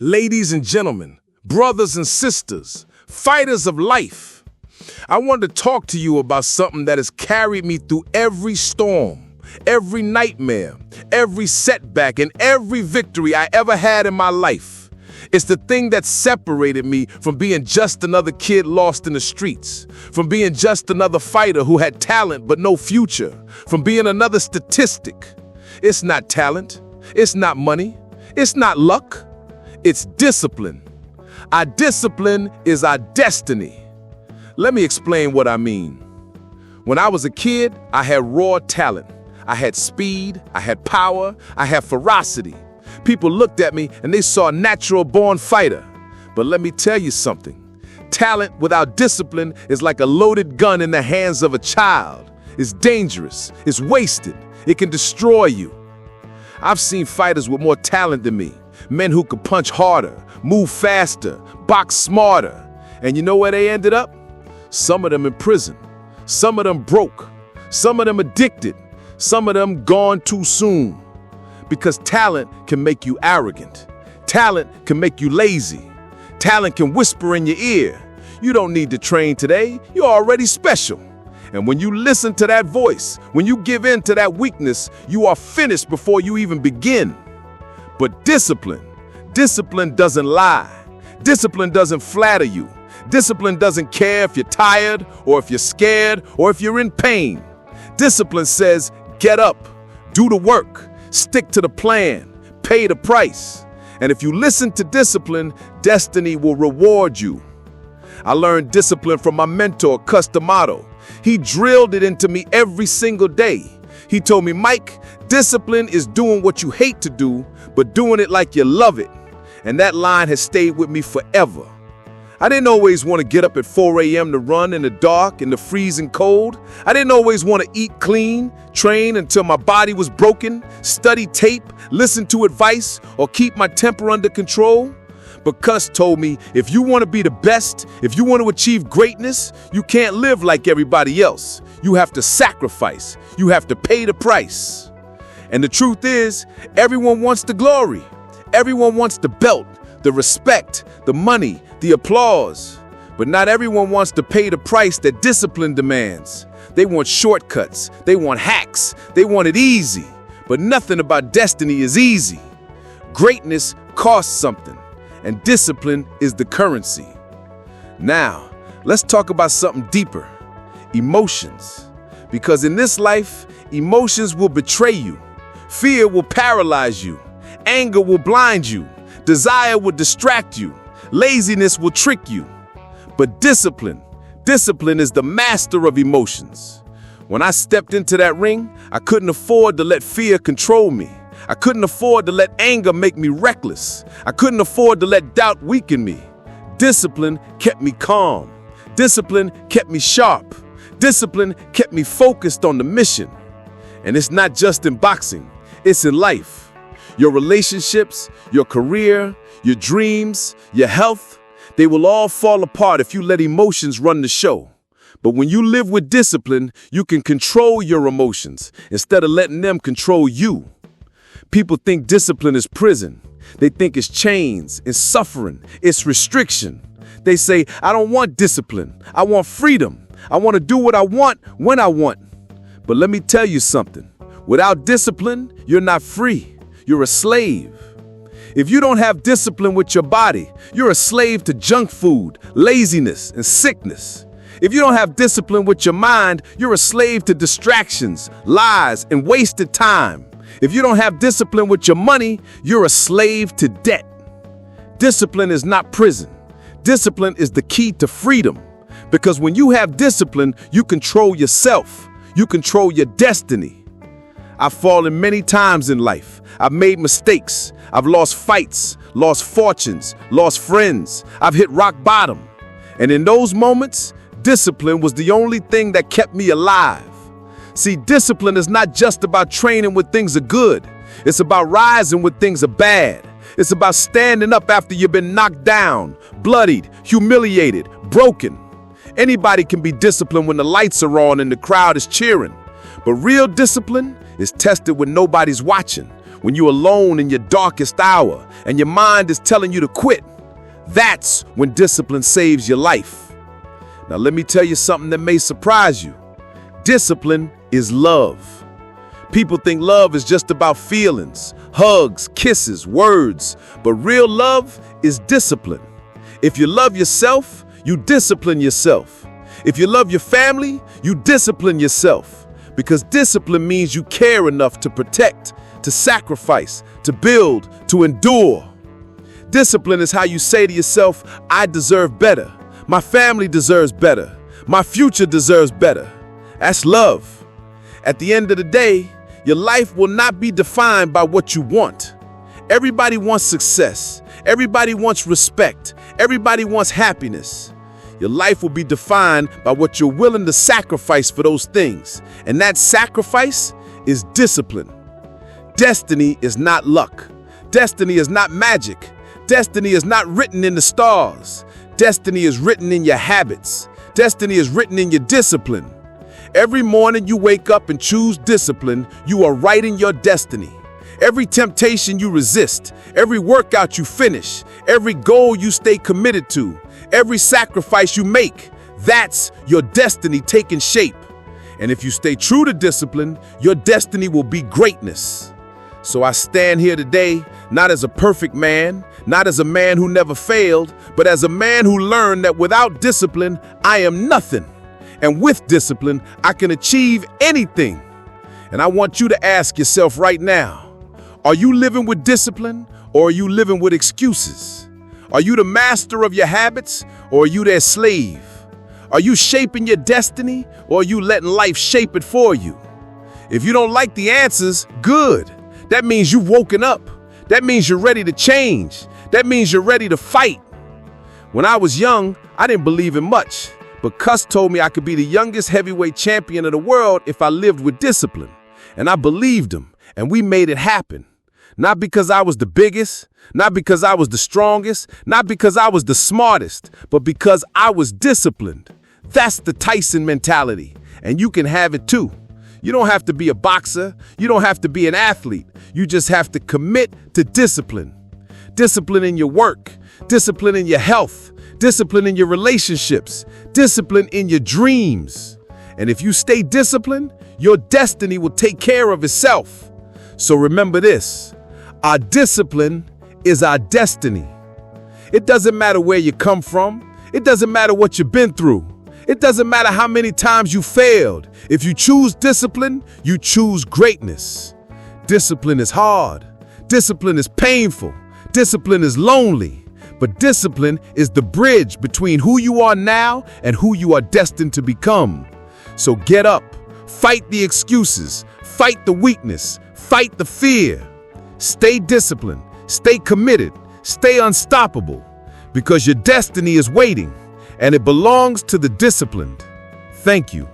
Ladies and gentlemen, brothers and sisters, fighters of life, I want to talk to you about something that has carried me through every storm, every nightmare, every setback, and every victory I ever had in my life. It's the thing that separated me from being just another kid lost in the streets, from being just another fighter who had talent but no future, from being another statistic. It's not talent, it's not money, it's not luck. It's discipline. Our discipline is our destiny. Let me explain what I mean. When I was a kid, I had raw talent. I had speed, I had power, I had ferocity. People looked at me and they saw a natural-born fighter. But let me tell you something. Talent without discipline is like a loaded gun in the hands of a child. It's dangerous, it's wasted, it can destroy you. I've seen fighters with more talent than me. Men who could punch harder, move faster, box smarter. And you know where they ended up? Some of them in prison. Some of them broke. Some of them addicted. Some of them gone too soon. Because talent can make you arrogant. Talent can make you lazy. Talent can whisper in your ear, "You don't need to train today. You're already special." And when you listen to that voice, when you give in to that weakness, you are finished before you even begin. But discipline doesn't lie. Discipline doesn't flatter you. Discipline doesn't care if you're tired or if you're scared or if you're in pain. Discipline says, get up, do the work, stick to the plan, pay the price. And if you listen to discipline, destiny will reward you. I learned discipline from my mentor, Customato. He drilled it into me every single day. He told me, Mike, discipline is doing what you hate to do, but doing it like you love it. And that line has stayed with me forever. I didn't always want to get up at 4 a.m. to run in the dark, in the freezing cold. I didn't always want to eat clean, train until my body was broken, study tape, listen to advice, or keep my temper under control. But Cus told me, if you want to be the best, if you want to achieve greatness, you can't live like everybody else. You have to sacrifice. You have to pay the price. And the truth is, everyone wants the glory. Everyone wants the belt, the respect, the money, the applause. But not everyone wants to pay the price that discipline demands. They want shortcuts. They want hacks. They want it easy. But nothing about destiny is easy. Greatness costs something, and discipline is the currency. Now, let's talk about something deeper. Emotions. Because in this life, emotions will betray you. Fear will paralyze you. Anger will blind you. Desire will distract you. Laziness will trick you. But discipline is the master of emotions. When I stepped into that ring, I couldn't afford to let fear control me. I couldn't afford to let anger make me reckless. I couldn't afford to let doubt weaken me. Discipline kept me calm. Discipline kept me sharp. Discipline kept me focused on the mission. And it's not just in boxing, it's in life. Your relationships, your career, your dreams, your health, they will all fall apart if you let emotions run the show. But when you live with discipline, you can control your emotions instead of letting them control you. People think discipline is prison. They think it's chains, it's suffering, it's restriction. They say, I don't want discipline. I want freedom. I want to do what I want when I want. But let me tell you something. Without discipline, you're not free. You're a slave. If you don't have discipline with your body, you're a slave to junk food, laziness, and sickness. If you don't have discipline with your mind, you're a slave to distractions, lies, and wasted time. If you don't have discipline with your money, you're a slave to debt. Discipline is not prison. Discipline is the key to freedom. Because when you have discipline, you control yourself. You control your destiny. I've fallen many times in life. I've made mistakes. I've lost fights, lost fortunes, lost friends. I've hit rock bottom. And in those moments, discipline was the only thing that kept me alive. See, discipline is not just about training when things are good. It's about rising when things are bad. It's about standing up after you've been knocked down, bloodied, humiliated, broken. Anybody can be disciplined when the lights are on and the crowd is cheering. But real discipline is tested when nobody's watching, when you're alone in your darkest hour and your mind is telling you to quit. That's when discipline saves your life. Now let me tell you something that may surprise you. Discipline is love. People think love is just about feelings, hugs, kisses, words, but real love is discipline. If you love yourself, you discipline yourself. If you love your family, you discipline yourself. Because discipline means you care enough to protect, to sacrifice, to build, to endure. Discipline is how you say to yourself, I deserve better. My family deserves better. My future deserves better. That's love. At the end of the day, your life will not be defined by what you want. Everybody wants success. Everybody wants respect. Everybody wants happiness. Your life will be defined by what you're willing to sacrifice for those things. And that sacrifice is discipline. Destiny is not luck. Destiny is not magic. Destiny is not written in the stars. Destiny is written in your habits. Destiny is written in your discipline. Every morning you wake up and choose discipline, you are writing your destiny. Every temptation you resist, every workout you finish, every goal you stay committed to, every sacrifice you make, that's your destiny taking shape. And if you stay true to discipline, your destiny will be greatness. So I stand here today, not as a perfect man, not as a man who never failed, but as a man who learned that without discipline, I am nothing. And with discipline, I can achieve anything. And I want you to ask yourself right now, are you living with discipline or are you living with excuses? Are you the master of your habits or are you their slave? Are you shaping your destiny or are you letting life shape it for you? If you don't like the answers, good. That means you've woken up. That means you're ready to change. That means you're ready to fight. When I was young, I didn't believe in much. But Cuss told me I could be the youngest heavyweight champion of the world if I lived with discipline. And I believed him, and we made it happen. Not because I was the biggest, not because I was the strongest, not because I was the smartest, but because I was disciplined. That's the Tyson mentality, and you can have it too. You don't have to be a boxer. You don't have to be an athlete. You just have to commit to discipline. Discipline in your work, discipline in your health, discipline in your relationships, discipline in your dreams. And if you stay disciplined, your destiny will take care of itself. So remember this, our discipline is our destiny. It doesn't matter where you come from. It doesn't matter what you've been through. It doesn't matter how many times you failed. If you choose discipline, you choose greatness. Discipline is hard. Discipline is painful. Discipline is lonely. But discipline is the bridge between who you are now and who you are destined to become. So get up, fight the excuses, fight the weakness, fight the fear. Stay disciplined, stay committed, stay unstoppable, because your destiny is waiting and it belongs to the disciplined. Thank you.